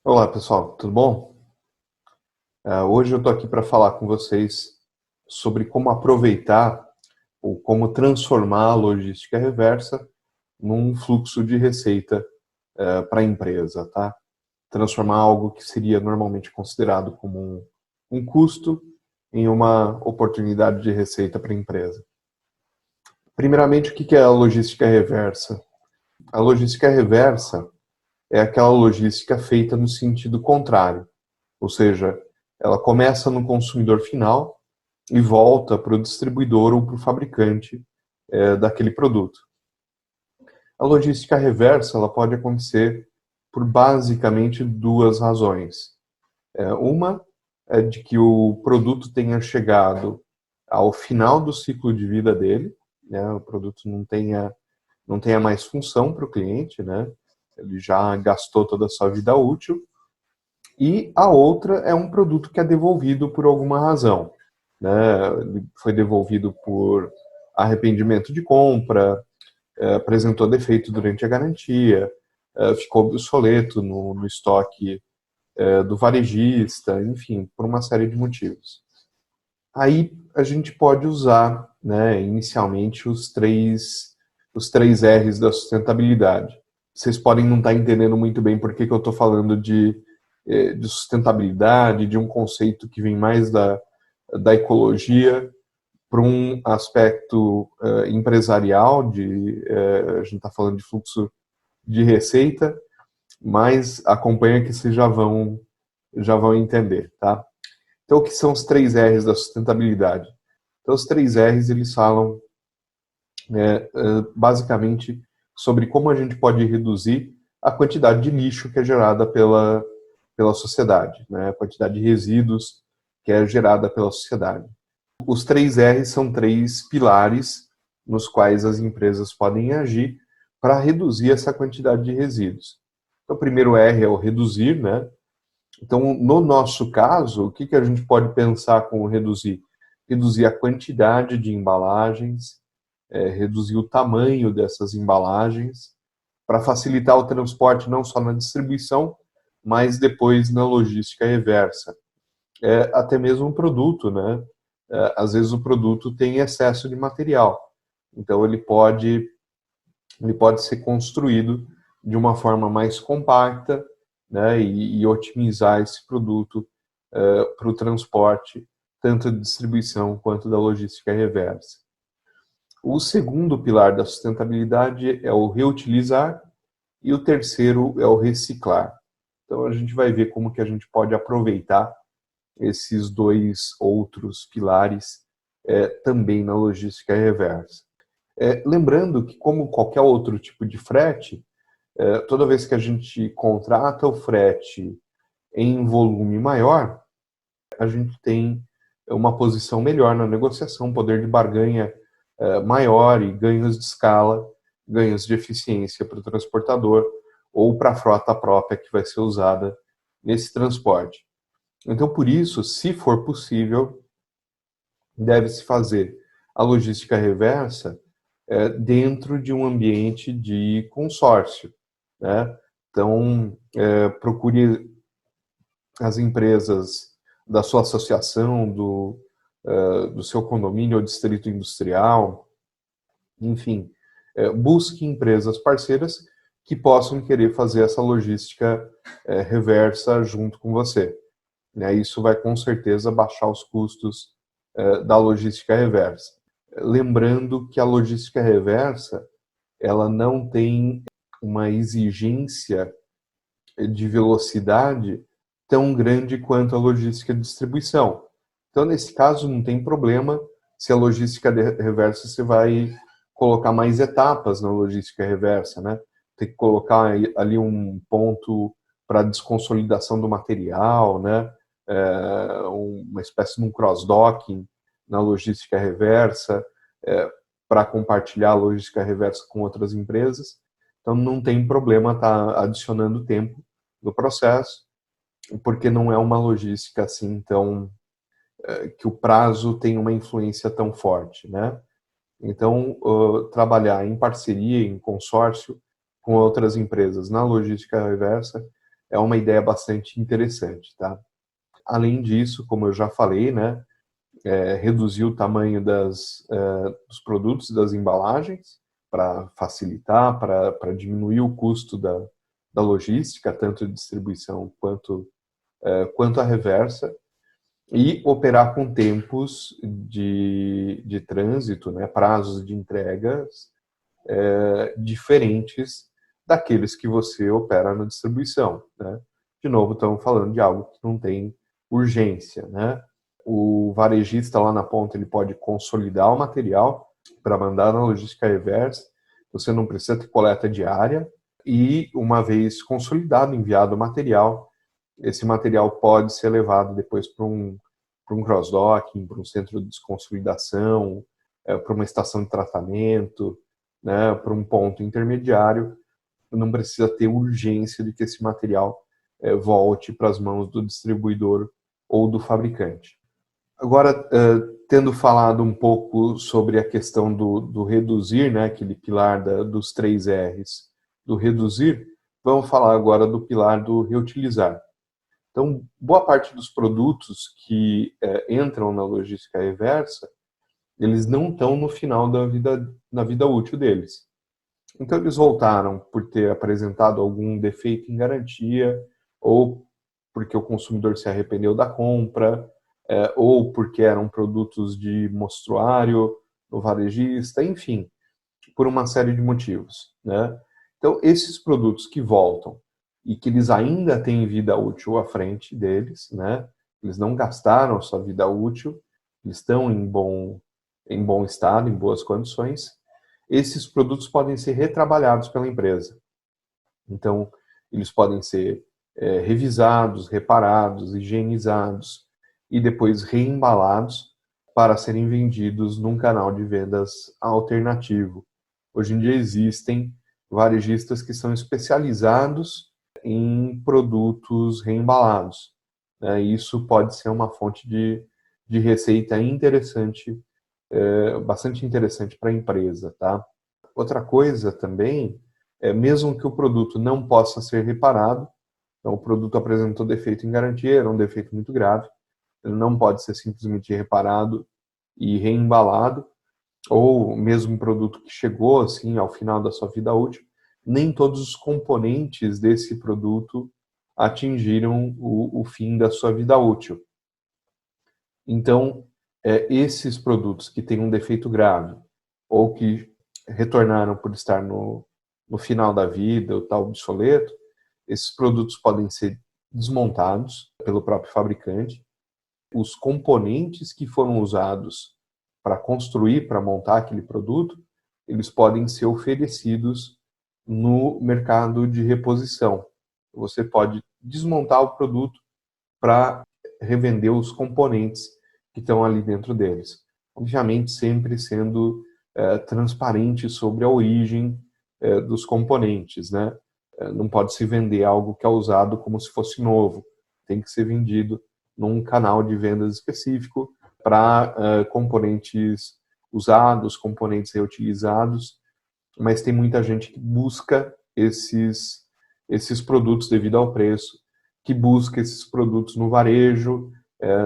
Olá pessoal, tudo bom? Hoje eu estou aqui para falar com vocês sobre como aproveitar ou como transformar a logística reversa num fluxo de receita para a empresa, tá? Transformar algo que seria normalmente considerado como um custo em uma oportunidade de receita para a empresa. Primeiramente, o que é a logística reversa? A logística reversa é aquela logística feita no sentido contrário, ou seja, ela começa no consumidor final e volta para o distribuidor ou para o fabricante daquele produto. A logística reversa ela pode acontecer por basicamente duas razões. Uma é de que o produto tenha chegado ao final do ciclo de vida dele, né? O produto não tenha mais função para o cliente, né? Ele já gastou toda a sua vida útil. E a outra é um produto que é devolvido por alguma razão, né? Ele foi devolvido por arrependimento de compra, apresentou defeito durante a garantia, ficou obsoleto no estoque do varejista, enfim, por uma série de motivos. Aí a gente pode usar, né, inicialmente os três R's da sustentabilidade. Vocês podem não estar entendendo muito bem por que eu estou falando de sustentabilidade, de um conceito que vem mais da ecologia para um aspecto empresarial, a gente está falando de fluxo de receita, mas acompanha que vocês já vão entender, tá? Então, o que são os três R's da sustentabilidade? Então, os três R's, eles falam basicamente sobre como a gente pode reduzir a quantidade de lixo que é gerada pela sociedade, né? A quantidade de resíduos que é gerada pela sociedade. Os três R's são três pilares nos quais as empresas podem agir para reduzir essa quantidade de resíduos. Então, o primeiro R é o reduzir, né? Então, no nosso caso, o que a gente pode pensar com reduzir? Reduzir a quantidade de embalagens, reduzir o tamanho dessas embalagens, para facilitar o transporte não só na distribuição, mas depois na logística reversa. Até mesmo o produto, né? Às vezes o produto tem excesso de material, então ele pode ser construído de uma forma mais compacta, né, e otimizar esse produto para o transporte, tanto de distribuição quanto da logística reversa. O segundo pilar da sustentabilidade é o reutilizar e o terceiro é o reciclar. Então a gente vai ver como que a gente pode aproveitar esses dois outros pilares também na logística reversa. Lembrando que, como qualquer outro tipo de frete, toda vez que a gente contrata o frete em volume maior, a gente tem uma posição melhor na negociação, um poder de barganha maior e ganhos de escala, ganhos de eficiência para o transportador ou para a frota própria que vai ser usada nesse transporte. Então, por isso, se for possível, deve-se fazer a logística reversa dentro de um ambiente de consórcio, né? Então, procure as empresas da sua associação, do seu condomínio ou distrito industrial, enfim, busque empresas parceiras que possam querer fazer essa logística reversa junto com você, né? Isso vai com certeza baixar os custos da logística reversa. Lembrando que a logística reversa ela não tem uma exigência de velocidade tão grande quanto a logística de distribuição. Então, nesse caso, não tem problema se a logística reversa você vai colocar mais etapas na logística reversa, né? Tem que colocar ali um ponto para desconsolidação do material, né? Uma espécie de um cross-docking na logística reversa, para compartilhar a logística reversa com outras empresas. Então, não tem problema estar adicionando tempo no processo, porque não é uma logística assim tão que o prazo tem uma influência tão forte, né? Então, trabalhar em parceria, em consórcio com outras empresas na logística reversa é uma ideia bastante interessante, tá? Além disso, como eu já falei, né, reduzir o tamanho dos produtos, das embalagens, para facilitar, para diminuir o custo da logística, tanto de distribuição quanto a reversa, e operar com tempos de trânsito, né, prazos de entregas diferentes daqueles que você opera na distribuição, né? De novo, estamos falando de algo que não tem urgência, né? O varejista lá na ponta, ele pode consolidar o material para mandar na logística reversa, você não precisa ter coleta diária, e uma vez consolidado, enviado o material, esse material pode ser levado depois para um cross-docking, para um centro de desconsolidação, para uma estação de tratamento, né, para um ponto intermediário. Não precisa ter urgência de que esse material volte para as mãos do distribuidor ou do fabricante. Agora, tendo falado um pouco sobre a questão do reduzir, né, aquele pilar dos 3 R's, do reduzir, vamos falar agora do pilar do reutilizar. Então, boa parte dos produtos que entram na logística reversa, eles não estão no final na vida útil deles. Então, eles voltaram por ter apresentado algum defeito em garantia, ou porque o consumidor se arrependeu da compra, ou porque eram produtos de mostruário no varejista, enfim, por uma série de motivos, né? Então, esses produtos que voltam e que eles ainda têm vida útil à frente deles, né? Eles não gastaram a sua vida útil, eles estão em bom estado, em boas condições. Esses produtos podem ser retrabalhados pela empresa. Então, eles podem ser revisados, reparados, higienizados e depois reembalados para serem vendidos num canal de vendas alternativo. Hoje em dia existem varejistas que são especializados em produtos reembalados, né? Isso pode ser uma fonte de receita interessante, bastante interessante para a empresa, tá? Outra coisa também mesmo que o produto não possa ser reparado, então o produto apresentou defeito em garantia, era um defeito muito grave, ele não pode ser simplesmente reparado e reembalado, ou mesmo um produto que chegou assim ao final da sua vida útil, nem todos os componentes desse produto atingiram o fim da sua vida útil. Então, esses produtos que têm um defeito grave ou que retornaram por estar no final da vida, ou está obsoleto, esses produtos podem ser desmontados pelo próprio fabricante. Os componentes que foram usados para construir, para montar aquele produto, eles podem ser oferecidos no mercado de reposição. Você pode desmontar o produto para revender os componentes que estão ali dentro deles. Obviamente, sempre sendo transparente sobre a origem dos componentes, né? Não pode se vender algo que é usado como se fosse novo. Tem que ser vendido num canal de vendas específico para componentes usados, componentes reutilizados, mas tem muita gente que busca esses produtos devido ao preço, que busca esses produtos no varejo,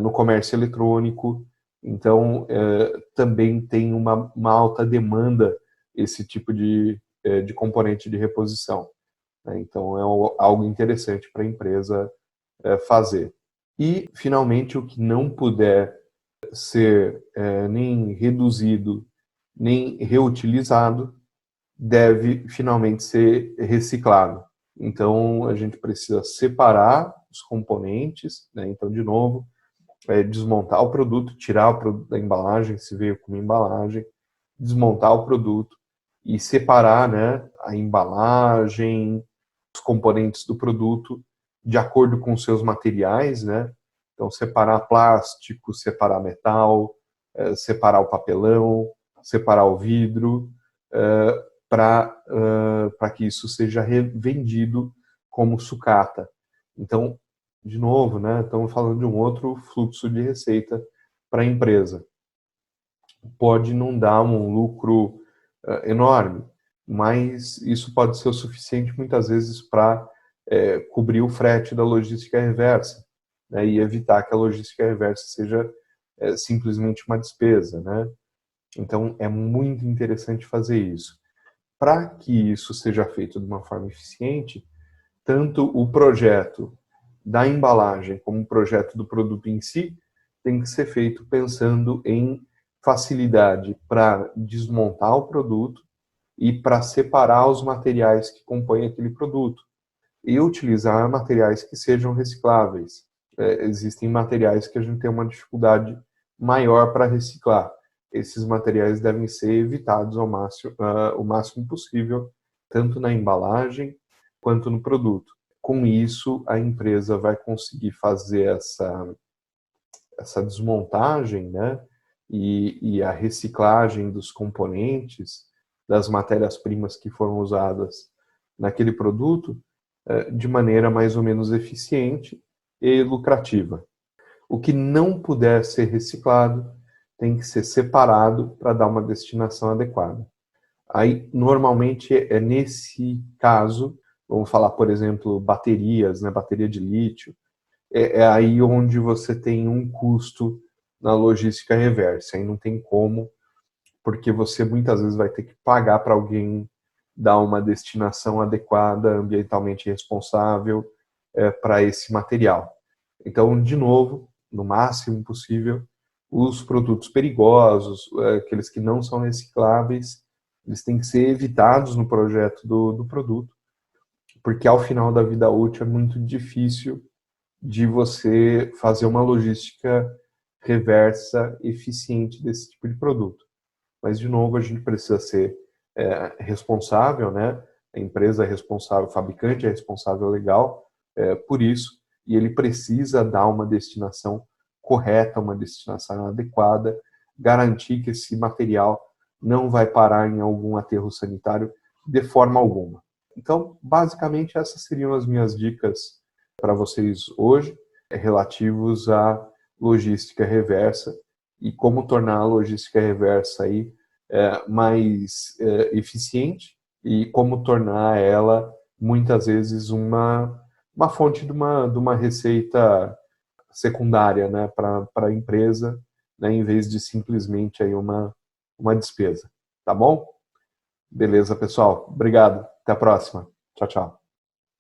no comércio eletrônico. Então, também tem uma alta demanda esse tipo de componente de reposição, né? Então, é algo interessante para a empresa fazer. E, finalmente, o que não puder ser nem reduzido, nem reutilizado, deve finalmente ser reciclado. Então, a gente precisa separar os componentes, né? Então, de novo, desmontar o produto, tirar o produto da embalagem, se veio com uma embalagem, desmontar o produto e separar, né, a embalagem, os componentes do produto de acordo com seus materiais, né? Então, separar plástico, separar metal, separar o papelão, separar o vidro, para que isso seja revendido como sucata. Então, de novo, né, estamos falando de um outro fluxo de receita para a empresa. Pode não dar um lucro enorme, mas isso pode ser o suficiente muitas vezes para cobrir o frete da logística reversa, né, e evitar que a logística reversa seja simplesmente uma despesa, né? Então, é muito interessante fazer isso. Para que isso seja feito de uma forma eficiente, tanto o projeto da embalagem como o projeto do produto em si tem que ser feito pensando em facilidade para desmontar o produto e para separar os materiais que compõem aquele produto e utilizar materiais que sejam recicláveis. Existem materiais que a gente tem uma dificuldade maior para reciclar. Esses materiais devem ser evitados o máximo possível, tanto na embalagem quanto no produto. Com isso, a empresa vai conseguir fazer essa desmontagem, né, e a reciclagem dos componentes, das matérias-primas que foram usadas naquele produto, de maneira mais ou menos eficiente e lucrativa. O que não puder ser reciclado tem que ser separado para dar uma destinação adequada. Aí, normalmente, é nesse caso, vamos falar, por exemplo, baterias, né, bateria de lítio, é aí onde você tem um custo na logística reversa. Aí não tem como, porque você muitas vezes vai ter que pagar para alguém dar uma destinação adequada, ambientalmente responsável para esse material. Então, de novo, no máximo possível, os produtos perigosos, aqueles que não são recicláveis, eles têm que ser evitados no projeto do produto, porque ao final da vida útil é muito difícil de você fazer uma logística reversa eficiente desse tipo de produto. Mas, de novo, a gente precisa ser responsável, né? A empresa é responsável, o fabricante é responsável legal por isso, e ele precisa dar uma destinação correta, uma destinação adequada, garantir que esse material não vai parar em algum aterro sanitário de forma alguma. Então, basicamente, essas seriam as minhas dicas para vocês hoje, relativos à logística reversa e como tornar a logística reversa aí mais eficiente e como tornar ela, muitas vezes, uma fonte de uma receita secundária, né, para a empresa, né, em vez de simplesmente aí uma despesa. Tá bom? Beleza, pessoal. Obrigado. Até a próxima. Tchau, tchau.